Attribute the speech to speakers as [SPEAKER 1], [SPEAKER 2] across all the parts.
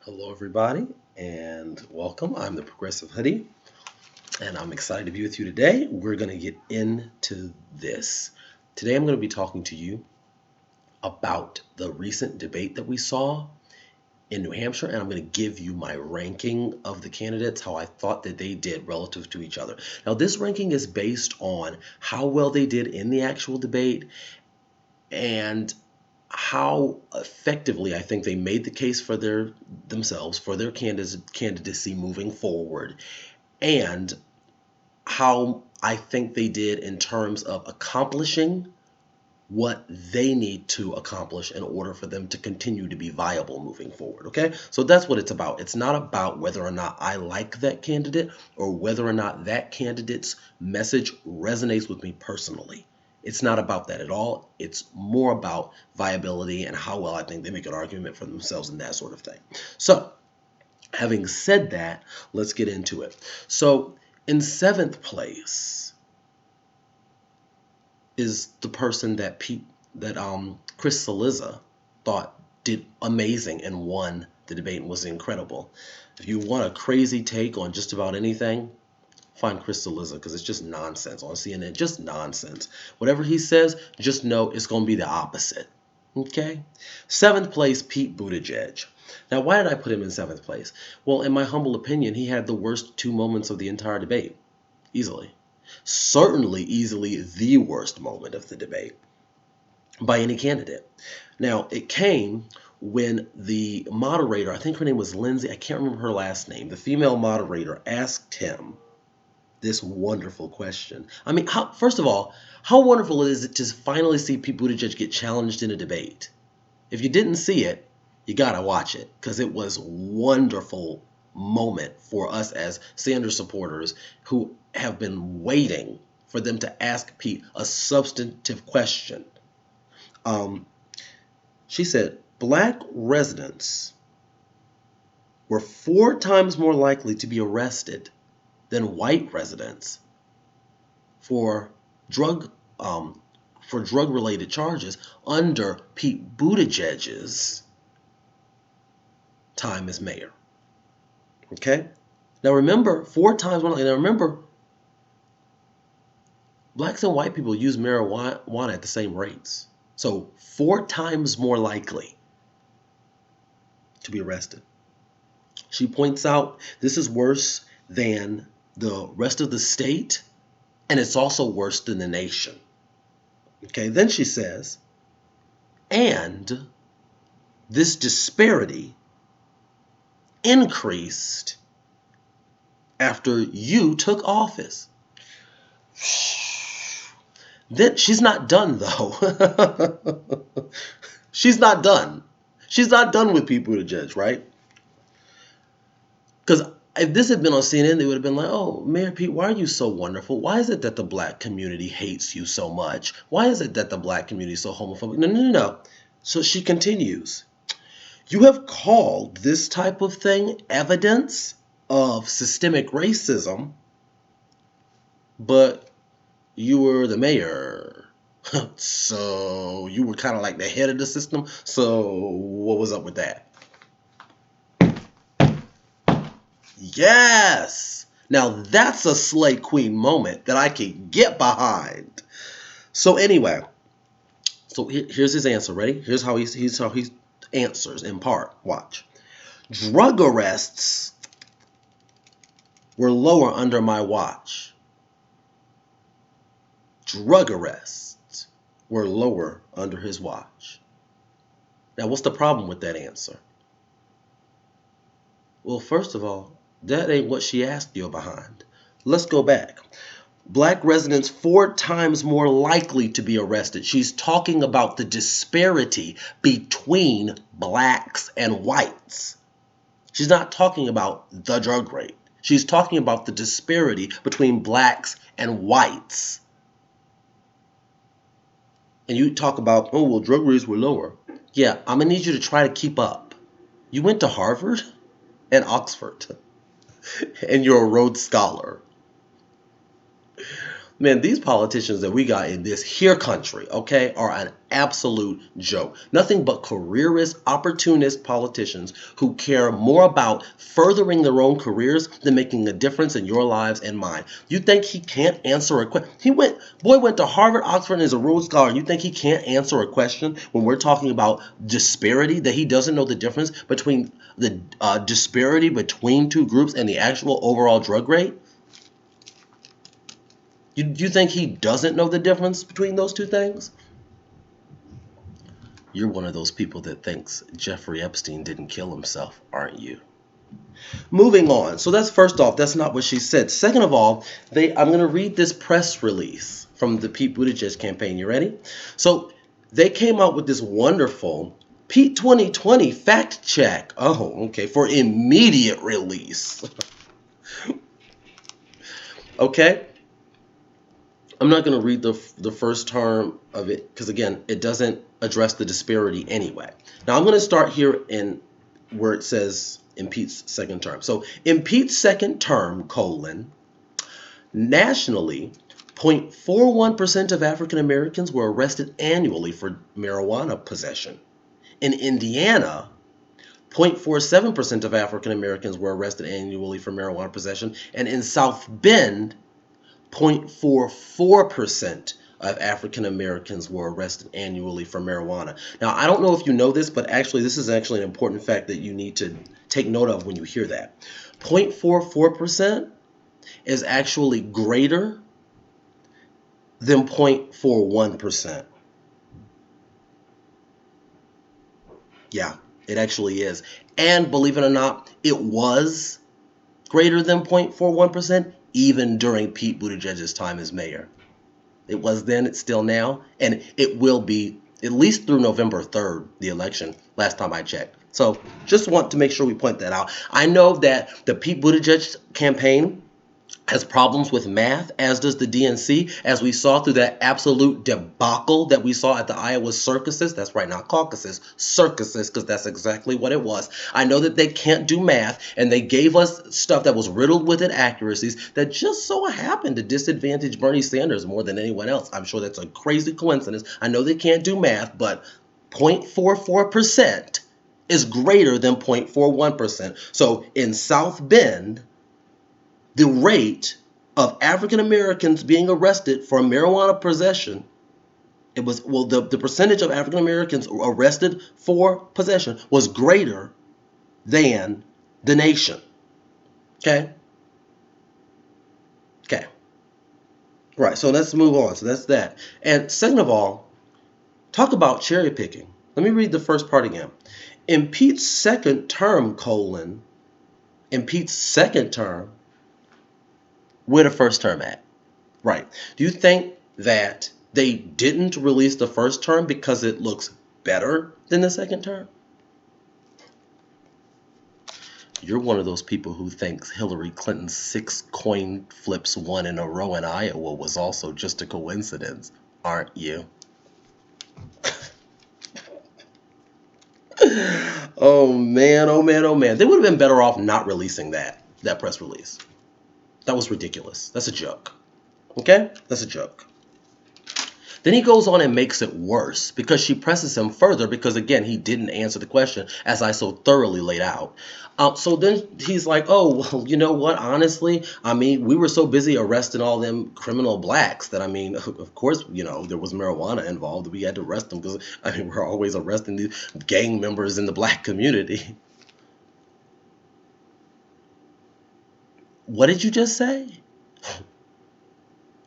[SPEAKER 1] Hello, everybody, and welcome. I'm the Progressive Hoodie, and I'm excited to be with you today. We're going to get into this. Today, I'm going to be talking to you about the recent debate that we saw in New Hampshire, and I'm going to give you my ranking of the candidates, how I thought that they did relative to each other. Now, this ranking is based on how well they did in the actual debate and how effectively I think they made the case for themselves, for their candidacy moving forward, and how I think they did in terms of accomplishing what they need to accomplish in order for them to continue to be viable moving forward. Okay, so that's what it's about. It's not about whether or not I like that candidate or whether or not that candidate's message resonates with me personally. It's not about that at all. It's more about viability and how well I think they make an argument for themselves and that sort of thing. So, having said that, let's get into it. So, in seventh place is the person that Chris Cillizza thought did amazing and won the debate and was incredible. If you want a crazy take on just about anything, find Chris Cillizza because it's just nonsense on CNN. Just nonsense. Whatever he says, just know it's going to be the opposite. Okay? Seventh place, Pete Buttigieg. Now, why did I put him in seventh place? Well, in my humble opinion, he had the worst two moments of the entire debate. Easily. Certainly, easily the worst moment of the debate by any candidate. Now, it came when the moderator, I think her name was Lindsay, I can't remember her last name, the female moderator asked him this wonderful question. I mean, first of all, how wonderful is it to finally see Pete Buttigieg get challenged in a debate? If you didn't see it, you gotta watch it because it was wonderful moment for us as Sanders supporters who have been waiting for them to ask Pete a substantive question. She said, Black residents were 4 times more likely to be arrested than white residents for drug related charges under Pete Buttigieg's time as mayor. Okay? Now remember, 4 times more likely. Now remember, blacks and white people use marijuana at the same rates. So 4 times more likely to be arrested. She points out this is worse than the rest of the state, and it's also worse than the nation. Okay, then she says, and this disparity increased after you took office. Then she's not done though. She's not done. She's not done with Pete Buttigieg, right? Because if this had been on CNN, they would have been like, oh, Mayor Pete, why are you so wonderful? Why is it that the black community hates you so much? Why is it that the black community is so homophobic? No. So she continues. You have called this type of thing evidence of systemic racism, but you were the mayor. So you were kind of like the head of the system. So what was up with that? Yes! Now that's a Slay Queen moment that I can get behind. So anyway, here's his answer. Ready? Here's how he answers in part. Watch. Drug arrests were lower under my watch. Drug arrests were lower under his watch. Now, what's the problem with that answer? Well, first of all, that ain't what she asked you behind. Let's go back. Black residents 4 times more likely to be arrested. She's talking about the disparity between blacks and whites. She's not talking about the drug rate. She's talking about the disparity between blacks and whites. And you talk about, oh, well, drug rates were lower. Yeah, I'm going to need you to try to keep up. You went to Harvard and Oxford, and you're a Rhodes Scholar. Man, these politicians that we got in this here country, okay, are an absolute joke. Nothing but careerist, opportunist politicians who care more about furthering their own careers than making a difference in your lives and mine. You think he can't answer a question? Boy went to Harvard, Oxford, and is a Rhodes Scholar. You think he can't answer a question when we're talking about disparity, that he doesn't know the difference between the disparity between two groups and the actual overall drug rate? You think he doesn't know the difference between those two things? You're one of those people that thinks Jeffrey Epstein didn't kill himself, aren't you? Moving on. So that's first off, that's not what she said. Second of all, I'm going to read this press release from the Pete Buttigieg campaign. You ready? So they came out with this wonderful Pete 2020 fact check. Oh, okay, for immediate release. Okay? I'm not going to read the first term of it because, again, it doesn't address the disparity anyway. Now, I'm going to start here in where it says in Pete's second term. So, in Pete's second term, nationally, 0.41% of African Americans were arrested annually for marijuana possession. In Indiana, 0.47% of African Americans were arrested annually for marijuana possession. And in South Bend, 0.44% of African Americans were arrested annually for marijuana. Now, I don't know if you know this, but actually, this is actually an important fact that you need to take note of when you hear that. 0.44% is actually greater than 0.41%. Yeah, it actually is. And believe it or not, it was greater than 0.41% even during Pete Buttigieg's time as mayor. It was then, it's still now, and it will be at least through November 3rd, the election, last time I checked. So just want to make sure we point that out. I know that the Pete Buttigieg campaign has problems with math, as does the DNC, as we saw through that absolute debacle that we saw at the Iowa circuses. That's right, not caucuses, circuses, because that's exactly what it was. I know that they can't do math, and they gave us stuff that was riddled with inaccuracies that just so happened to disadvantage Bernie Sanders more than anyone else. I'm sure that's a crazy coincidence. I know they can't do math, but 0.44% is greater than 0.41%. So in South Bend, the rate of African Americans being arrested for marijuana possession, the percentage of African Americans arrested for possession was greater than the nation. Okay? Okay. Right, so let's move on. So that's that. And second of all, talk about cherry picking. Let me read the first part again. In Pete's second term, where the first term at? Right. Do you think that they didn't release the first term because it looks better than the second term? You're one of those people who thinks Hillary Clinton's 6 coin flips won in a row in Iowa was also just a coincidence, aren't you? Oh man, oh man, oh man. They would have been better off not releasing that press release. That was ridiculous. That's a joke. Okay? That's a joke. Then he goes on and makes it worse because she presses him further because, again, he didn't answer the question as I so thoroughly laid out. So then he's like, oh, well, you know what? Honestly, I mean, we were so busy arresting all them criminal blacks that, I mean, of course, you know, there was marijuana involved. We had to arrest them because, I mean, we're always arresting these gang members in the black community. What did you just say?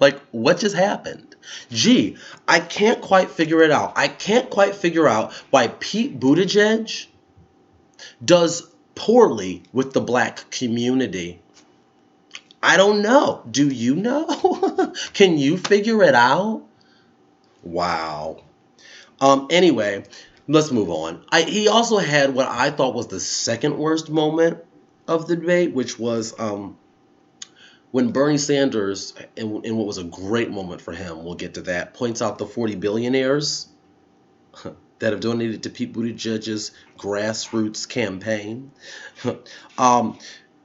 [SPEAKER 1] Like, what just happened? Gee, I can't quite figure it out. I can't quite figure out why Pete Buttigieg does poorly with the black community. I don't know. Do you know? Can you figure it out? Wow. Anyway, let's move on. He also had what I thought was the second worst moment of the debate, which was when Bernie Sanders, in what was a great moment for him, we'll get to that, points out the 40 billionaires that have donated to Pete Buttigieg's grassroots campaign.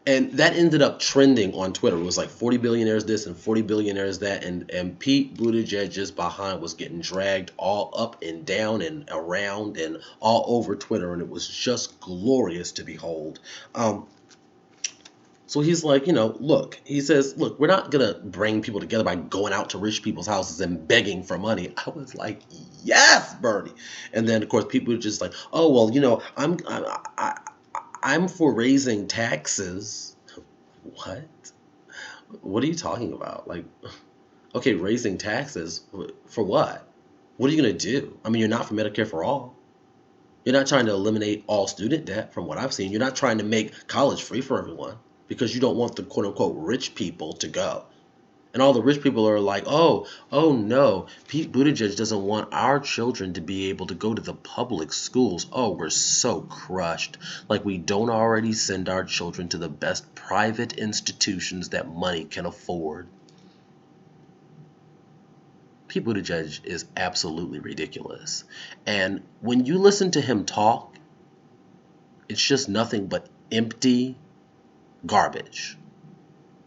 [SPEAKER 1] And that ended up trending on Twitter. It was like 40 billionaires this and 40 billionaires that. And Pete Buttigieg's behind was getting dragged all up and down and around and all over Twitter. And it was just glorious to behold. So he's like, look, he says, look, we're not going to bring people together by going out to rich people's houses and begging for money. I was like, yes, Bernie. And then, of course, people were just like, oh, well, I'm for raising taxes. What? What are you talking about? Like, okay, raising taxes for what? What are you going to do? I mean, you're not for Medicare for all. You're not trying to eliminate all student debt from what I've seen. You're not trying to make college free for everyone because you don't want the quote unquote rich people to go. And all the rich people are like, oh no, Pete Buttigieg doesn't want our children to be able to go to the public schools. Oh, we're so crushed. Like we don't already send our children to the best private institutions that money can afford. Pete Buttigieg is absolutely ridiculous. And when you listen to him talk, it's just nothing but empty garbage.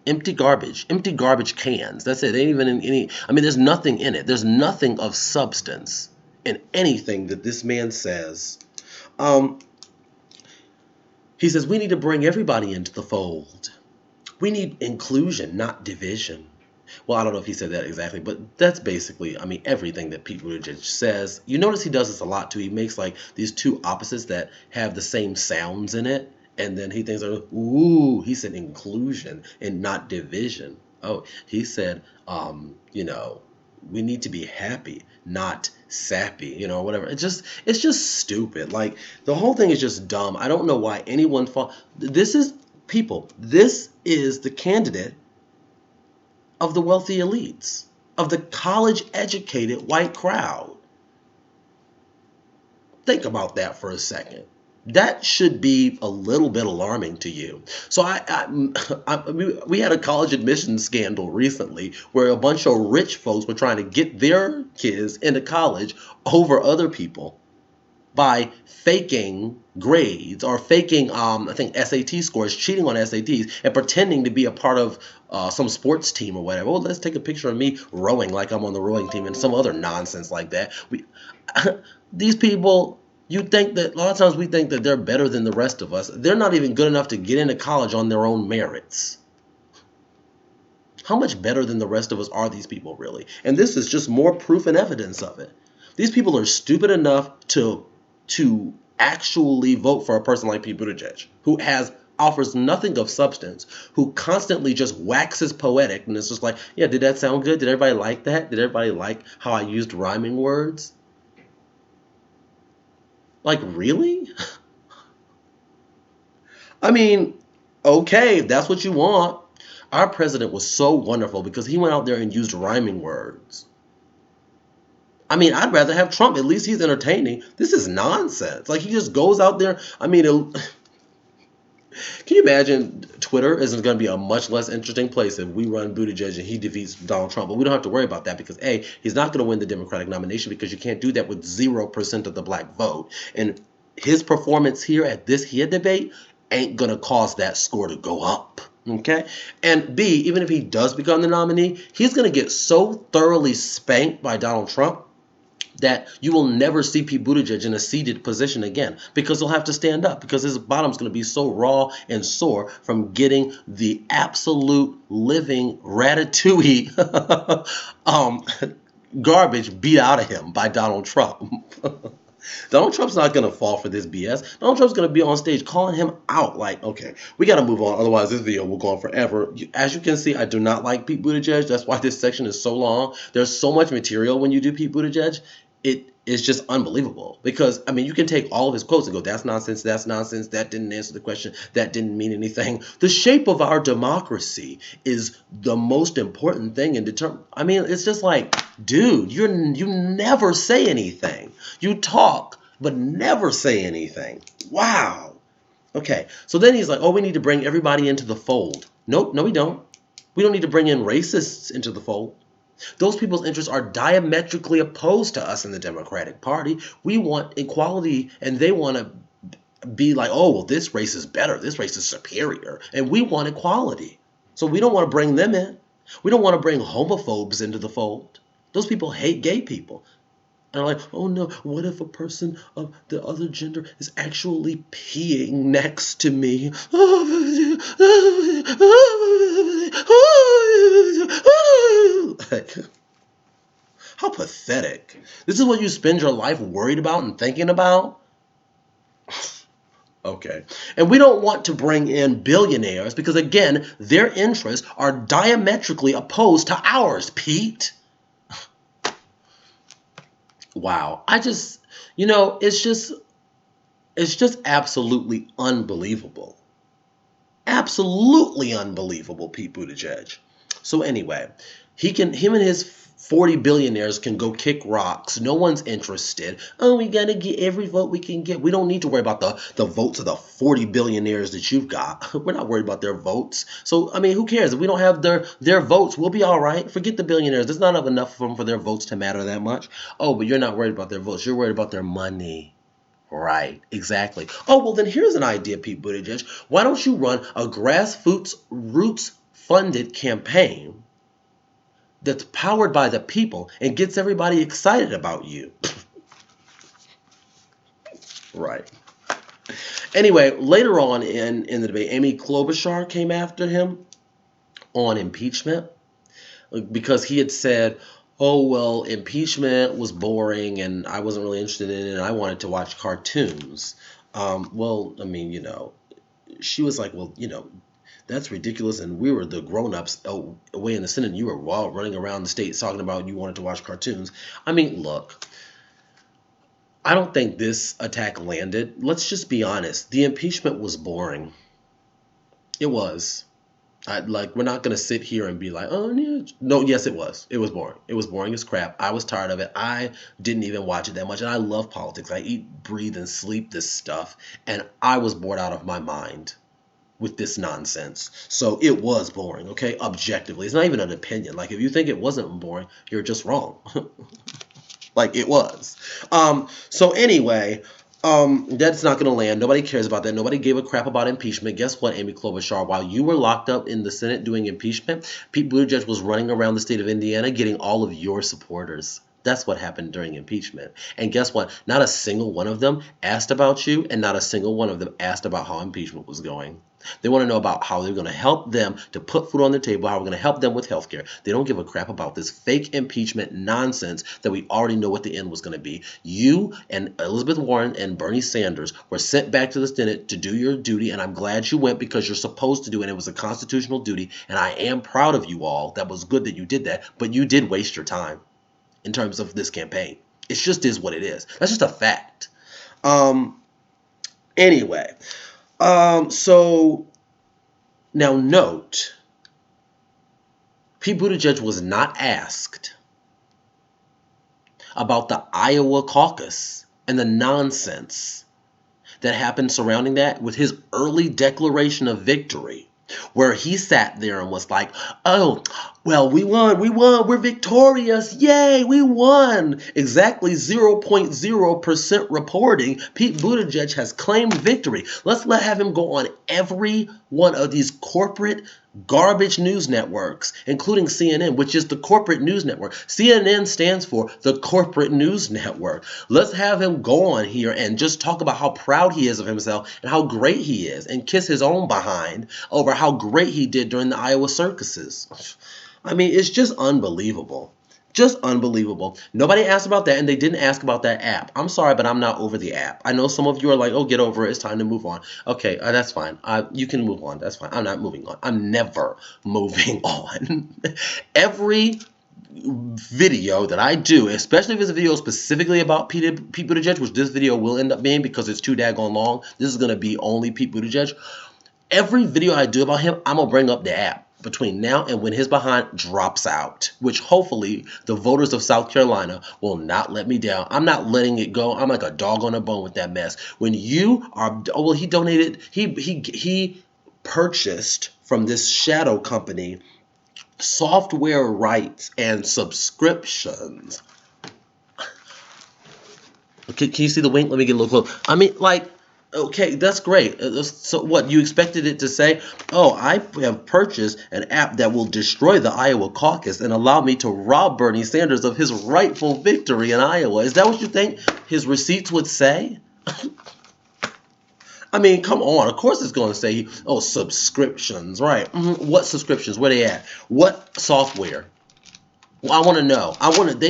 [SPEAKER 1] Empty garbage cans. That's it. They ain't even in any, I mean, there's nothing in it. There's nothing of substance in anything that this man says. He says, we need to bring everybody into the fold. We need inclusion, not division. Well, I don't know if he said that exactly, but that's basically, I mean, everything that Pete Buttigieg says. You notice he does this a lot too. He makes like these two opposites that have the same sounds in it. And then he thinks, ooh, he said inclusion and not division. Oh, he said, we need to be happy, not sappy, whatever. It's just stupid. Like the whole thing is just dumb. I don't know why anyone This is the candidate of the wealthy elites, of the college-educated white crowd. Think about that for a second. That should be a little bit alarming to you. So we had a college admissions scandal recently where a bunch of rich folks were trying to get their kids into college over other people by faking grades or faking, I think, SAT scores, cheating on SATs, and pretending to be a part of some sports team or whatever. Well, let's take a picture of me rowing like I'm on the rowing team and some other nonsense like that. These people, you think that a lot of times we think that they're better than the rest of us. They're not even good enough to get into college on their own merits. How much better than the rest of us are these people really? And this is just more proof and evidence of it. These people are stupid enough to actually vote for a person like Pete Buttigieg, who offers nothing of substance, who constantly just waxes poetic, and it's just like, yeah, did that sound good? Did everybody like that? Did everybody like how I used rhyming words? Like, really? I mean, okay, if that's what you want. Our president was so wonderful because he went out there and used rhyming words. I mean, I'd rather have Trump. At least he's entertaining. This is nonsense. Like, he just goes out there. I mean, can you imagine Twitter is going to be a much less interesting place if we run Buttigieg and he defeats Donald Trump? But we don't have to worry about that because, A, he's not going to win the Democratic nomination because you can't do that with 0% of the black vote. And his performance here at this here debate ain't going to cause that score to go up. Okay? And B, even if he does become the nominee, he's going to get so thoroughly spanked by Donald Trump that you will never see Pete Buttigieg in a seated position again because he'll have to stand up because his bottom's going to be so raw and sore from getting the absolute living ratatouille garbage beat out of him by Donald Trump. Donald Trump's not going to fall for this BS. Donald Trump's going to be on stage calling him out like, okay, we got to move on. Otherwise, this video will go on forever. As you can see, I do not like Pete Buttigieg. That's why this section is so long. There's so much material when you do Pete Buttigieg. It is just unbelievable because, I mean, you can take all of his quotes and go, that's nonsense, that didn't answer the question, that didn't mean anything. The shape of our democracy is the most important thing in I mean, it's just like, dude, you never say anything. You talk, but never say anything. Wow. Okay, so then he's like, oh, we need to bring everybody into the fold. Nope, no, we don't. We don't need to bring in racists into the fold. Those people's interests are diametrically opposed to us in the Democratic Party. We want equality, and they want to be like, oh, well, this race is better, this race is superior, and we want equality. So we don't want to bring them in. We don't want to bring homophobes into the fold. Those people hate gay people. And I'm like, oh no, what if a person of the other gender is actually peeing next to me? Like, how pathetic. This is what you spend your life worried about and thinking about? Okay. And we don't want to bring in billionaires because, again, their interests are diametrically opposed to ours, Pete. Wow. It's just absolutely unbelievable. Absolutely unbelievable, Pete Buttigieg. So anyway, him and his 40 billionaires can go kick rocks. No one's interested. Oh, we gotta get every vote we can get. We don't need to worry about the votes of the 40 billionaires that you've got. We're not worried about their votes. So, I mean, who cares? If we don't have their votes, we'll be all right. Forget the billionaires. There's not enough of them for their votes to matter that much. Oh, but you're not worried about their votes. You're worried about their money. Right, exactly. Oh, well, then here's an idea, Pete Buttigieg. Why don't you run a grassroots funded campaign that's powered by the people and gets everybody excited about you? Right. Anyway, later on in the debate, Amy Klobuchar came after him on impeachment because he had said, oh, well, impeachment was boring and I wasn't really interested in it and I wanted to watch cartoons. Well, I mean, she was like, well, that's ridiculous. And we were the grown-ups away in the Senate and you were running around the states talking about you wanted to watch cartoons. I mean, look, I don't think this attack landed. Let's just be honest. The impeachment was boring. It was. We're not going to sit here and be like, oh, yeah. No, yes, it was. It was boring. It was boring as crap. I was tired of it. I didn't even watch it that much. And I love politics. I eat, breathe, and sleep this stuff. And I was bored out of my mind with this nonsense. So it was boring, okay? Objectively. It's not even an opinion. Like, if you think it wasn't boring, you're just wrong. Like, it was. So anyway, that's not going to land. Nobody cares about that. Nobody gave a crap about impeachment. Guess what, Amy Klobuchar? While you were locked up in the Senate doing impeachment, Pete Buttigieg was running around the state of Indiana getting all of your supporters. That's what happened during impeachment. And guess what? Not a single one of them asked about you, and not a single one of them asked about how impeachment was going. They want to know about how they're going to help them to put food on their table, how we're going to help them with health care. They don't give a crap about this fake impeachment nonsense that we already know what the end was going to be. You and Elizabeth Warren and Bernie Sanders were sent back to the Senate to do your duty, and I'm glad you went because you're supposed to do it, and it was a constitutional duty, and I am proud of you all. That was good that you did that, but you did waste your time in terms of this campaign. It just is what it is. That's just a fact. Anyway. So now note, Pete Buttigieg was not asked about the Iowa caucus and the nonsense that happened surrounding that with his early declaration of victory, where he sat there and was like, oh, well, we won, we're victorious, yay, we won. Exactly 0.0% reporting, Pete Buttigieg has claimed victory. Let's have him go on every one of these corporate garbage news networks, including CNN, which is the corporate news network. CNN stands for the corporate news network. Let's have him go on here and just talk about how proud he is of himself and how great he is, and kiss his own behind over how great he did during the Iowa circuses. I mean, it's just unbelievable. Just unbelievable. Nobody asked about that, and they didn't ask about that app. I'm sorry, but I'm not over the app. I know some of you are like, oh, get over it. It's time to move on. Okay, that's fine. You can move on. That's fine. I'm not moving on. I'm never moving on. Every video that I do, especially if it's a video specifically about Pete Buttigieg, which this video will end up being because it's too daggone long. This is going to be only Pete Buttigieg. Every video I do about him, I'm going to bring up the app between now and when his behind drops out, which hopefully the voters of South Carolina will not let me down. I'm not letting it go. I'm like a dog on a bone with that mess. When you are, well, he donated, he purchased from this shadow company software rights and subscriptions. Can you see the wink? Let me get a little close. I mean, like, Okay, that's great. So what, you expected it to say, oh, I have purchased an app that will destroy the Iowa caucus and allow me to rob Bernie Sanders of his rightful victory in Iowa. Is that what you think his receipts would say? I mean, come on. Of course it's going to say, oh, subscriptions, right? What subscriptions? Where they at? What software? Well, I want to know.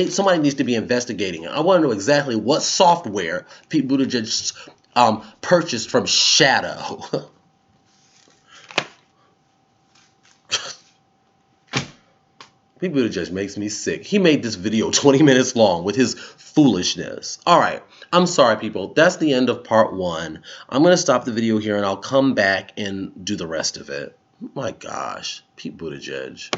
[SPEAKER 1] Somebody needs to be investigating it. I want to know exactly what software Pete Buttigieg purchased from Shadow. Pete Buttigieg makes me sick. He made this video 20 minutes long with his foolishness. All right. I'm sorry, people. That's the end of part 1. I'm going to stop the video here and I'll come back and do the rest of it. My gosh. Pete Buttigieg.